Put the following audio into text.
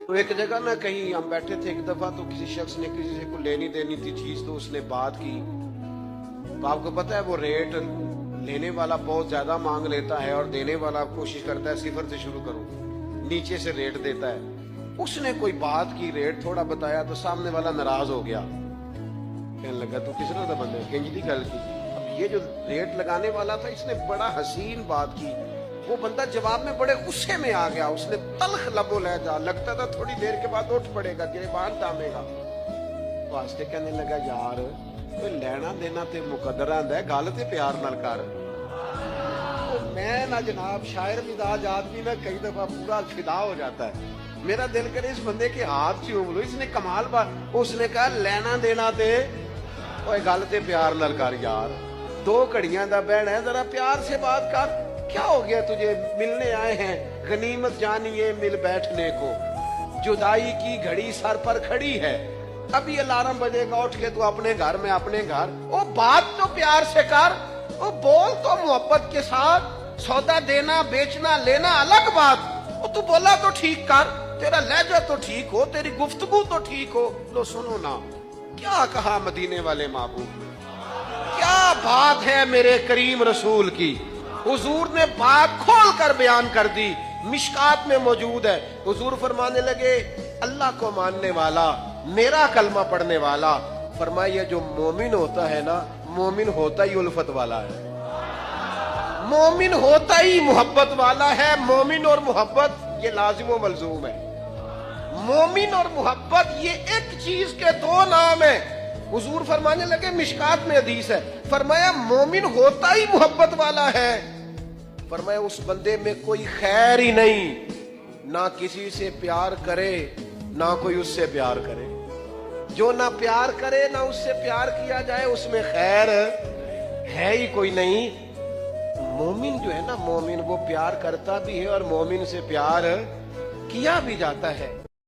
تو ایک جگہ نا کہیں ہم بیٹھے تھے ایک دفعہ، تو کسی شخص نے کسی سے کو لینی دینی تھی چیز، تو اس نے بات کی. تو آپ کو پتا ہے وہ ریٹ لینے والا بہت زیادہ مانگ لیتا ہے اور دینے والا کوشش کرتا ہے صفر سے شروع کرو، نیچے سے ریٹ دیتا ہے. اس نے کوئی بات کی، ریٹ تھوڑا بتایا، تو سامنے والا ناراض ہو گیا. کہنے لگا تو کس طرح بندے کنجلی گل کی. اب یہ جو ریٹ لگانے والا تھا اس نے بڑا حسین بات کی، وہ بندہ جواب میں بڑے غصے میں آ گیا. اس نے تلخ لبو لہجہ، لگتا تھا تھوڑی دیر کے بعد اٹھ پڑے گا، گریبان تامے گا. تو آستے کہنے لگا یار کوئی لینا دینا تے مقدر آندا ہے، گل تے پیار نال کر. میں نہ جناب شاعر مزاج آدمی نہ کئی دفعہ پورا فدا ہو جاتا ہے. میرا دل کرے اس بندے کے ہاتھ چوم لو، اس نے کمال بات. اس نے کہا لینا دینا تے اوے گل تے پیار نال کر یار، 2 گھڑیاں دا بہن ہے، ذرا پیار سے بات کر. کیا ہو گیا تجھے؟ ملنے آئے ہیں، غنیمت جانیے مل بیٹھنے کو، جدائی کی گھڑی سر پر کھڑی ہے، ابھی الارم بجے گا اٹھ کے تو اپنے گھر میں اپنے گھر. او بات تو پیار سے کر، او بول تو محبت کے ساتھ. سودا دینا بیچنا لینا الگ بات، او تو بولا تو ٹھیک کر، تیرا لہجہ تو ٹھیک ہو، تیری گفتگو تو ٹھیک ہو. لو سنو نا کیا کہا مدینے والے محبوب، کیا بات ہے میرے کریم رسول کی. حضور نے بات کھول کر بیان کر دی، مشکات میں موجود ہے. حضور فرمانے لگے اللہ کو ماننے والا، میرا کلمہ پڑھنے والا، فرمایا جو مومن ہوتا ہے نا، مومن ہوتا ہی الفت والا ہے، مومن ہوتا ہی محبت والا ہے. مومن اور محبت یہ لازم و ملزوم ہے. مومن اور محبت یہ ایک چیز کے 2 نام ہیں. حضور فرمانے لگے مشکات میں حدیث ہے، فرمایا مومن ہوتا ہی محبت والا ہے. فرمایا اس بندے میں کوئی خیر ہی نہیں، نہ کسی سے پیار کرے نہ کوئی اس سے پیار کرے. جو نہ پیار کرے نہ اس سے پیار کیا جائے اس میں خیر ہے ہی کوئی نہیں. مومن جو ہے نا، مومن وہ پیار کرتا بھی ہے اور مومن سے پیار کیا بھی جاتا ہے.